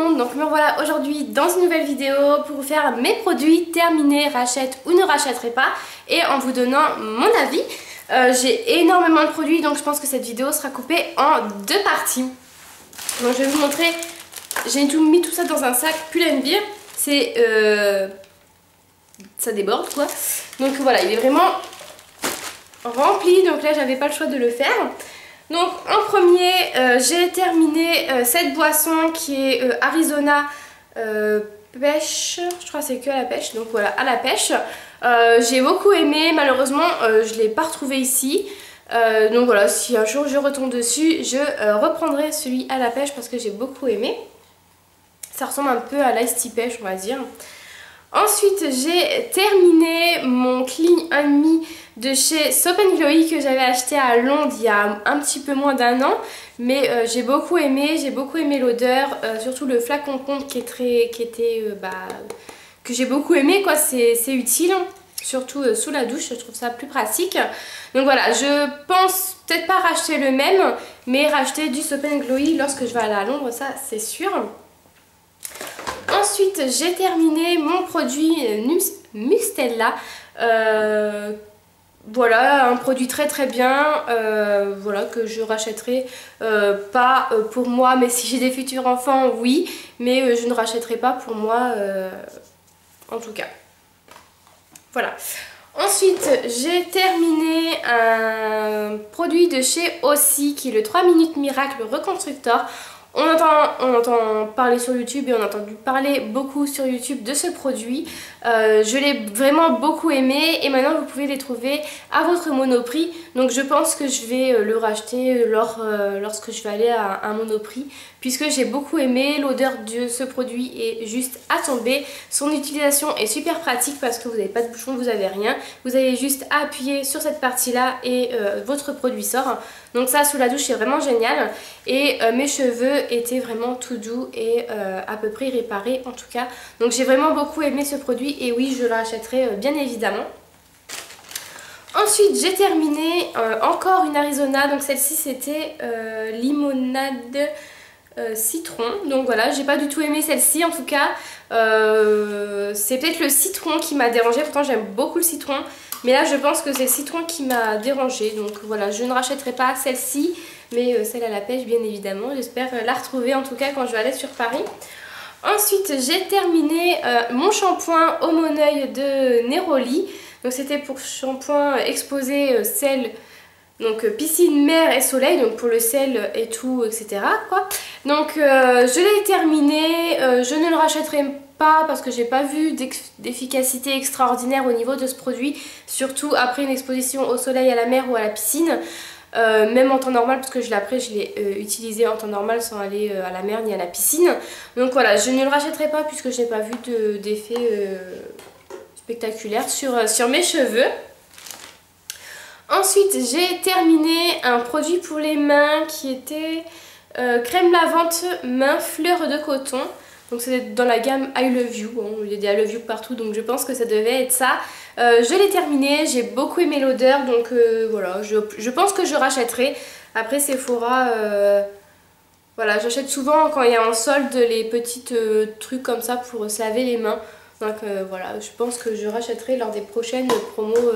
monde, donc me voilà aujourd'hui dans une nouvelle vidéo pour vous faire mes produits terminés, rachète ou ne rachèterai pas, et en vous donnant mon avis. J'ai énormément de produits, donc je pense que cette vidéo sera coupée en deux parties. Donc je vais vous montrer, j'ai mis tout ça dans un sac Pull & Bear, c'est ça déborde quoi. Donc voilà, il est vraiment rempli, donc là j'avais pas le choix de le faire. Donc en premier, j'ai terminé cette boisson qui est Arizona pêche, je crois que c'est que à la pêche, donc voilà, à la pêche. J'ai beaucoup aimé, malheureusement je ne l'ai pas retrouvé ici. Donc voilà, si un jour je retombe dessus, je reprendrai celui à la pêche parce que j'ai beaucoup aimé. Ça ressemble un peu à l'Ice Tea pêche, on va dire. Ensuite, j'ai terminé mon Clean & Me de chez Soap & Glory que j'avais acheté à Londres il y a un petit peu moins d'un an. Mais j'ai beaucoup aimé l'odeur, surtout le flacon compte que j'ai beaucoup aimé quoi, c'est utile. Surtout sous la douche, je trouve ça plus pratique. Donc voilà, je pense peut-être pas racheter le même, mais racheter du Soap & Glory lorsque je vais aller à Londres, ça c'est sûr. Ensuite, j'ai terminé mon produit Mustela. Voilà, un produit très bien, voilà, que je rachèterai pas pour moi, mais si j'ai des futurs enfants, oui, mais je ne rachèterai pas pour moi, en tout cas. Voilà. Ensuite, j'ai terminé un produit de chez Aussie qui est le 3 minutes miracle reconstructeur. On entend parler sur YouTube et on a entendu parler beaucoup sur YouTube de ce produit. Je l'ai vraiment beaucoup aimé et maintenant vous pouvez les trouver à votre Monoprix. Donc je pense que je vais le racheter lorsque je vais aller à un Monoprix, puisque j'ai beaucoup aimé. L'odeur de ce produit est juste à tomber. Son utilisation est super pratique parce que vous n'avez pas de bouchon, vous n'avez rien. Vous avez juste à appuyer sur cette partie-là et votre produit sort. Donc ça, sous la douche, c'est vraiment génial. Et mes cheveux étaient vraiment tout doux et à peu près réparés en tout cas. Donc j'ai vraiment beaucoup aimé ce produit et oui, je le rachèterai bien évidemment. Ensuite, j'ai terminé encore une Arizona. Donc celle-ci, c'était limonade citron. Donc voilà, j'ai pas du tout aimé celle-ci en tout cas. C'est peut-être le citron qui m'a dérangé. Pourtant, j'aime beaucoup le citron. Mais là, je pense que c'est le citron qui m'a dérangé. Donc voilà, je ne rachèterai pas celle-ci, mais celle à la pêche, bien évidemment. J'espère la retrouver en tout cas quand je vais aller sur Paris. Ensuite, j'ai terminé mon shampoing Homme au Oeil de Neroli. Donc c'était pour shampoing exposé sel, donc piscine, mer et soleil, donc pour le sel et tout, etc. quoi. Donc je l'ai terminé, je ne le rachèterai pas parce que j'ai pas vu d'efficacité extraordinaire au niveau de ce produit, surtout après une exposition au soleil, à la mer ou à la piscine. Même en temps normal, parce que je l'ai utilisé en temps normal sans aller à la mer ni à la piscine. Donc voilà, je ne le rachèterai pas puisque je n'ai pas vu d'effet spectaculaire sur mes cheveux. Ensuite, j'ai terminé un produit pour les mains qui était crème lavante main fleur de coton. Donc c'est dans la gamme I Love You, bon, il y a des I Love You partout, donc je pense que ça devait être ça. Je l'ai terminé, j'ai beaucoup aimé l'odeur, donc voilà, je pense que je rachèterai. Après Sephora, voilà, j'achète souvent quand il y a en solde les petites trucs comme ça pour se laver les mains. Donc voilà, je pense que je rachèterai lors des prochaines promos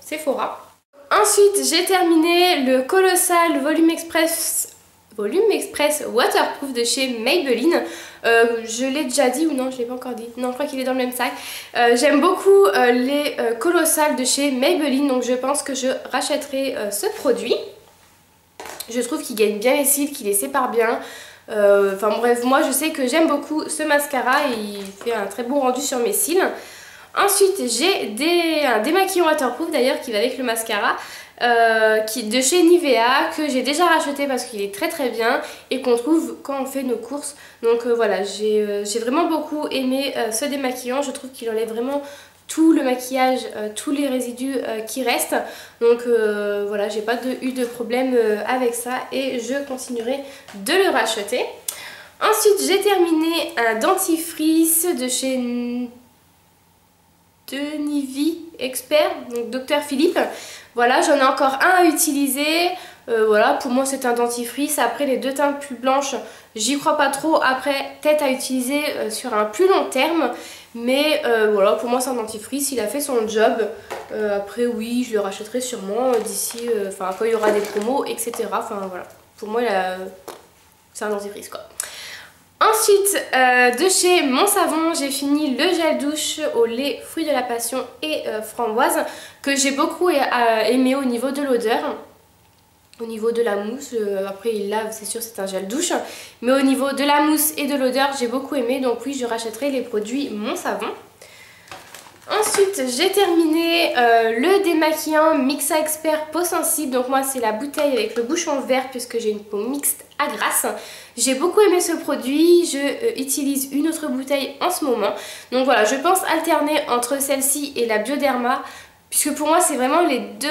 Sephora. Ensuite, j'ai terminé le Colossal Volume Express Waterproof de chez Maybelline. Je l'ai déjà dit ou non, je l'ai pas encore dit. Non, je crois qu'il est dans le même sac. J'aime beaucoup les Colossal de chez Maybelline, donc je pense que je rachèterai ce produit. Je trouve qu'il gagne bien les cils, qu'il les sépare bien. Enfin bref, moi je sais que j'aime beaucoup ce mascara et il fait un très bon rendu sur mes cils. Ensuite, j'ai un démaquillant waterproof d'ailleurs qui va avec le mascara. De chez Nivea, que j'ai déjà racheté parce qu'il est très bien et qu'on trouve quand on fait nos courses. Donc voilà, j'ai vraiment beaucoup aimé ce démaquillant. Je trouve qu'il enlève vraiment tout le maquillage, tous les résidus qui restent. Donc voilà, j'ai pas eu de problème avec ça et je continuerai de le racheter. Ensuite, j'ai terminé un dentifrice de chez Nivea Expert, donc Dr Philippe. Voilà, j'en ai encore un à utiliser. Voilà, pour moi c'est un dentifrice. Après les deux teintes plus blanches, j'y crois pas trop. Après, peut-être à utiliser sur un plus long terme. Mais voilà, pour moi c'est un dentifrice, il a fait son job. Après oui, je le rachèterai sûrement d'ici, enfin quand il y aura des promos, etc. Enfin voilà, pour moi c'est un dentifrice quoi. Ensuite, de chez Mon Savon, j'ai fini le gel douche au lait fruits de la passion et framboise que j'ai beaucoup aimé au niveau de l'odeur. Au niveau de la mousse, après il lave, c'est sûr c'est un gel douche. Mais au niveau de la mousse et de l'odeur, j'ai beaucoup aimé. Donc oui, je rachèterai les produits Mon Savon. Ensuite, j'ai terminé le démaquillant Mixa Expert peau sensible. Donc moi, c'est la bouteille avec le bouchon vert puisque j'ai une peau mixte à grasse. J'ai beaucoup aimé ce produit. Je utilise une autre bouteille en ce moment. Donc voilà, je pense alterner entre celle-ci et la Bioderma. Puisque pour moi c'est vraiment les deux,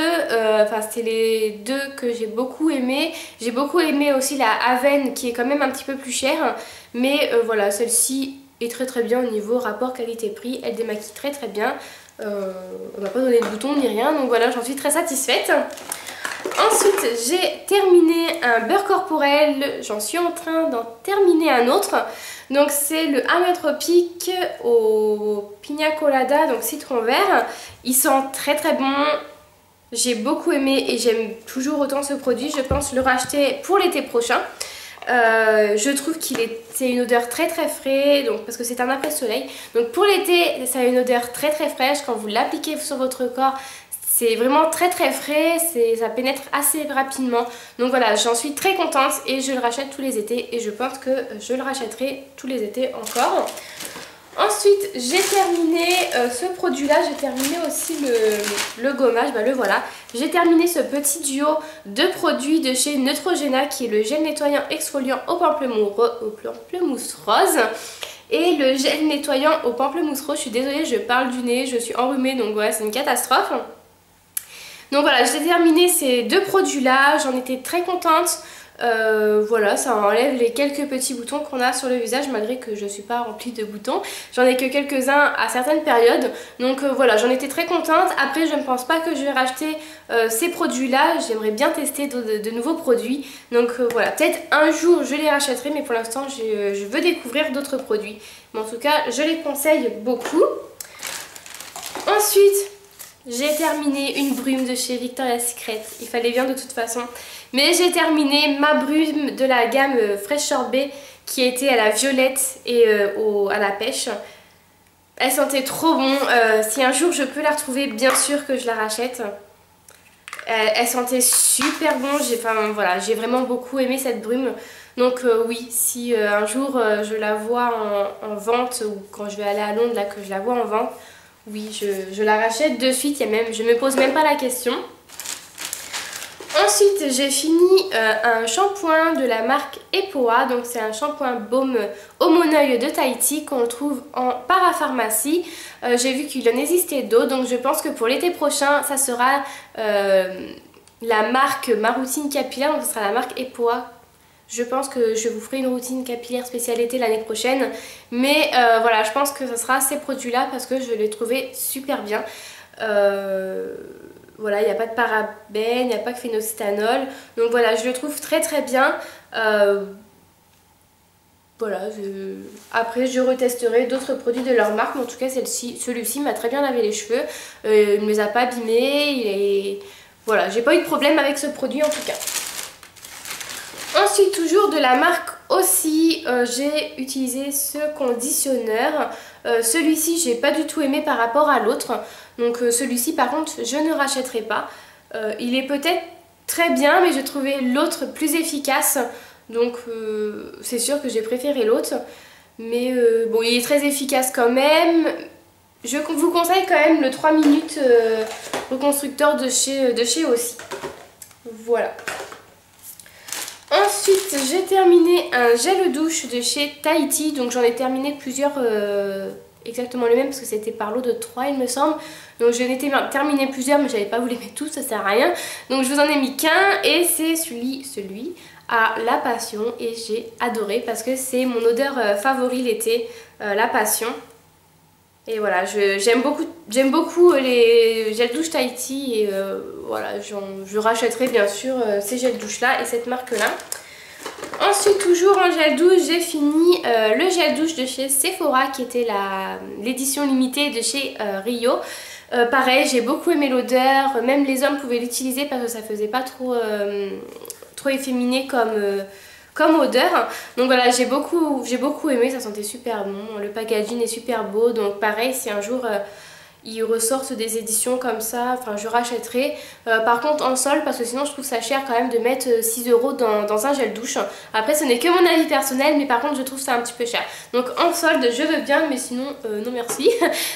c'était les deux que j'ai beaucoup aimé. J'ai beaucoup aimé aussi la Aven qui est quand même un petit peu plus chère. Mais voilà, celle-ci est très très bien au niveau rapport qualité-prix. Elle démaquille très très bien. On m'a pas donné de bouton ni rien. Donc voilà, j'en suis très satisfaite. Ensuite, j'ai terminé un beurre corporel. J'en suis en train d'en terminer un autre. Donc c'est le Amétropique au Pina Colada, donc citron vert. Il sent très très bon. J'ai beaucoup aimé et j'aime toujours autant ce produit. Je pense le racheter pour l'été prochain. Je trouve c'est une odeur très très frais, donc parce que c'est un après-soleil. Donc pour l'été, ça a une odeur très très fraîche. Quand vous l'appliquez sur votre corps, c'est vraiment très très frais, ça pénètre assez rapidement. Donc voilà, j'en suis très contente et je le rachète tous les étés. Et je pense que je le rachèterai tous les étés encore. Ensuite, j'ai terminé ce produit-là. J'ai terminé aussi le gommage, le voilà. J'ai terminé ce petit duo de produits de chez Neutrogena qui est le gel nettoyant exfoliant au pamplemousse rose. Et le gel nettoyant au pamplemousse rose. Je suis désolée, je parle du nez, je suis enrhumée, donc voilà, c'est une catastrophe. Donc voilà, j'ai terminé ces deux produits là, j'en étais très contente. Voilà, ça enlève les quelques petits boutons qu'on a sur le visage malgré que je ne suis pas remplie de boutons. J'en ai que quelques-uns à certaines périodes. Donc voilà, j'en étais très contente. Après, je ne pense pas que je vais racheter ces produits là. J'aimerais bien tester de nouveaux produits. Donc voilà, peut-être un jour je les rachèterai, mais pour l'instant je veux découvrir d'autres produits. Mais en tout cas, je les conseille beaucoup. Ensuite, j'ai terminé une brume de chez Victoria's Secret. Il fallait bien de toute façon. Mais j'ai terminé ma brume de la gamme Fresh Sorbet qui était à la violette et à la pêche. Elle sentait trop bon. Si un jour je peux la retrouver, bien sûr que je la rachète. Elle sentait super bon. J'ai vraiment beaucoup aimé cette brume. Donc oui, si un jour je la vois en vente ou quand je vais aller à Londres là que je la vois en vente, oui, je la rachète de suite, je me pose même pas la question. Ensuite, j'ai fini un shampoing de la marque Epoa. Donc c'est un shampoing baume au Moneuil de Tahiti qu'on trouve en parapharmacie. J'ai vu qu'il en existait d'autres, donc je pense que pour l'été prochain, ça sera la marque Ma Routine Capillaire, donc ce sera la marque Epoa. Je pense que je vous ferai une routine capillaire spéciale été l'année prochaine. Mais voilà, je pense que ce sera ces produits-là parce que je les trouvais super bien. Voilà, il n'y a pas de parabènes, il n'y a pas que phénoxyéthanol. Donc voilà, je le trouve très très bien. Voilà, après je retesterai d'autres produits de leur marque. Mais en tout cas, celui-ci m'a très bien lavé les cheveux. Il ne les a pas abîmés. Voilà, j'ai pas eu de problème avec ce produit en tout cas. Ensuite, toujours de la marque aussi, j'ai utilisé ce conditionneur. Celui-ci, j'ai pas du tout aimé par rapport à l'autre. Donc celui-ci, par contre, je ne rachèterai pas. Il est peut-être très bien, mais j'ai trouvé l'autre plus efficace. Donc c'est sûr que j'ai préféré l'autre. Mais bon, il est très efficace quand même. Je vous conseille quand même le 3 minutes reconstructeur de chez aussi. Voilà. Ensuite, j'ai terminé un gel douche de chez Tahiti. Donc j'en ai terminé plusieurs, exactement le même parce que c'était par lot de 3 il me semble. Donc j'en ai terminé plusieurs mais j'avais pas voulu les mettre tous, ça sert à rien. Donc je vous en ai mis qu'un et c'est celui à la passion. Et j'ai adoré parce que c'est mon odeur favori l'été, la passion. Et voilà, j'aime beaucoup les gels douche Tahiti et voilà, je rachèterai bien sûr ces gels douche là et cette marque là. Ensuite, toujours en gel douche, j'ai fini le gel douche de chez Sephora qui était l'édition limitée de chez Rio. Pareil, j'ai beaucoup aimé l'odeur, même les hommes pouvaient l'utiliser parce que ça faisait pas trop efféminé comme odeur. Donc voilà, j'ai beaucoup aimé, ça sentait super bon, le packaging est super beau. Donc pareil, si un jour ils ressortent des éditions comme ça, enfin je rachèterai. Par contre en solde, parce que sinon je trouve ça cher quand même de mettre 6 € dans un gel douche. Après ce n'est que mon avis personnel, mais par contre je trouve ça un petit peu cher. Donc en solde je veux bien, mais sinon non merci.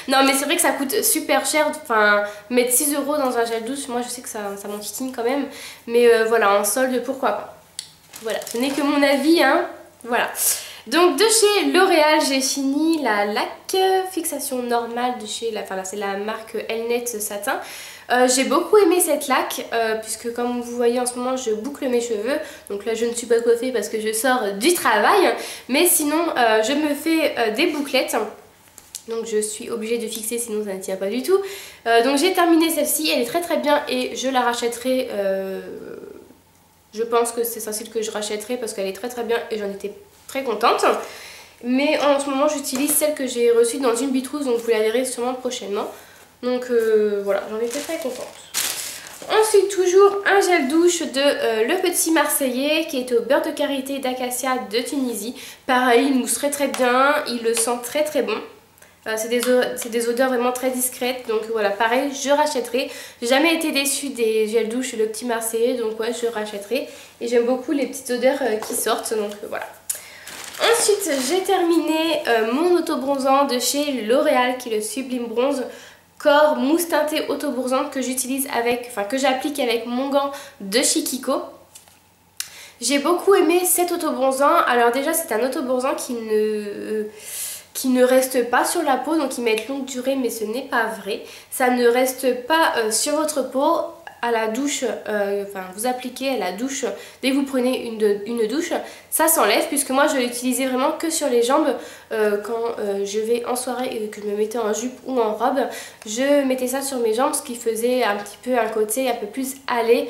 Non mais c'est vrai que ça coûte super cher, enfin mettre 6 € dans un gel douche, moi je sais que ça m'enquiquine quand même. Mais voilà, en solde pourquoi pas. Voilà, ce n'est que mon avis, hein, voilà. Donc de chez L'Oréal, j'ai fini la laque fixation normale de chez, enfin là c'est la marque Elnet Satin. J'ai beaucoup aimé cette laque puisque comme vous voyez en ce moment je boucle mes cheveux. Donc là je ne suis pas coiffée parce que je sors du travail. Mais sinon je me fais des bouclettes. Donc je suis obligée de fixer sinon ça ne tient pas du tout. Donc j'ai terminé celle-ci, elle est très très bien et je la rachèterai. Je pense que c'est celle que je rachèterai parce qu'elle est très très bien et j'en étais très contente. Mais en ce moment j'utilise celle que j'ai reçue dans une bitrousse, donc vous la verrez sûrement prochainement. Donc voilà, j'en étais très contente. Ensuite toujours un gel douche de Le Petit Marseillais qui est au beurre de karité d'acacia de Tunisie. Pareil, il mousse très très bien, il le sent très très bon. C'est des odeurs vraiment très discrètes, donc voilà, pareil, je rachèterai. J'ai jamais été déçue des gels douche Le Petit Marseillais, donc ouais, je rachèterai. Et j'aime beaucoup les petites odeurs qui sortent, donc voilà. Ensuite, j'ai terminé mon auto-bronzant de chez L'Oréal, qui est le Sublime Bronze Corps Mousse Teintée Auto-Bronzante que j'utilise avec, enfin que j'applique avec mon gant de chez Kiko. J'ai beaucoup aimé cet auto-bronzant. Alors déjà, c'est un auto-bronzant qui ne reste pas sur la peau, donc il met longue durée, mais ce n'est pas vrai. Ça ne reste pas sur votre peau. À la douche, enfin vous appliquez à la douche, dès que vous prenez une douche, ça s'enlève puisque moi je l'utilisais vraiment que sur les jambes quand je vais en soirée et que je me mettais en jupe ou en robe. Je mettais ça sur mes jambes, ce qui faisait un petit peu un côté un peu plus allé,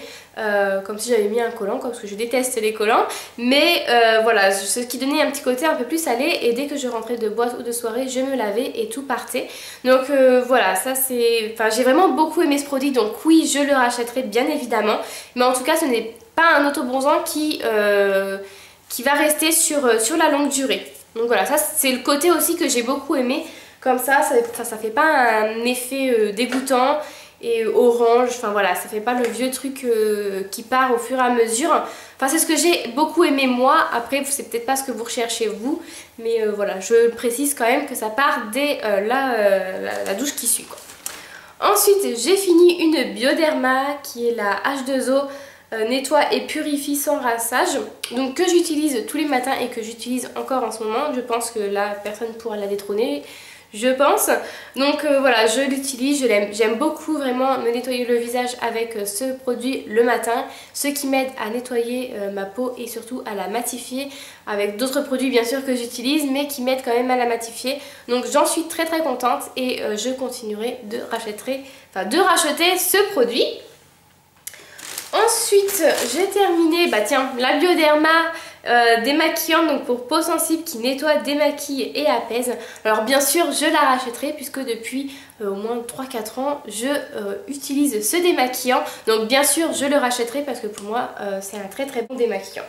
comme si j'avais mis un collant, parce que je déteste les collants. Mais voilà, ce qui donnait un petit côté un peu plus allé et dès que je rentrais de boîte ou de soirée, je me lavais et tout partait. Donc voilà, ça c'est... Enfin j'ai vraiment beaucoup aimé ce produit, donc oui je le rachèterai bien évidemment. Mais en tout cas ce n'est pas un auto-bronzant qui va rester sur la longue durée. Donc voilà, ça c'est le côté aussi que j'ai beaucoup aimé. Comme ça fait pas un effet dégoûtant et orange, enfin voilà, ça fait pas le vieux truc qui part au fur et à mesure. Enfin c'est ce que j'ai beaucoup aimé moi, après c'est peut-être pas ce que vous recherchez vous, mais voilà, je précise quand même que ça part dès la douche qui suit quoi. Ensuite j'ai fini une Bioderma qui est la H2O nettoie et purifie sans rinçage, donc que j'utilise tous les matins et que j'utilise encore en ce moment. Je pense que là personne pourra la détrôner, je pense. Donc voilà, je l'utilise, je l'aime, j'aime beaucoup vraiment me nettoyer le visage avec ce produit le matin, ce qui m'aide à nettoyer ma peau et surtout à la matifier avec d'autres produits bien sûr que j'utilise mais qui m'aident quand même à la matifier. Donc j'en suis très très contente et je continuerai de racheter ce produit. Ensuite j'ai terminé, bah tiens, la Bioderma démaquillante, donc pour peau sensible qui nettoie, démaquille et apaise. Alors bien sûr je la rachèterai puisque depuis au moins 3-4 ans je utilise ce démaquillant. Donc bien sûr je le rachèterai parce que pour moi c'est un très très bon démaquillant.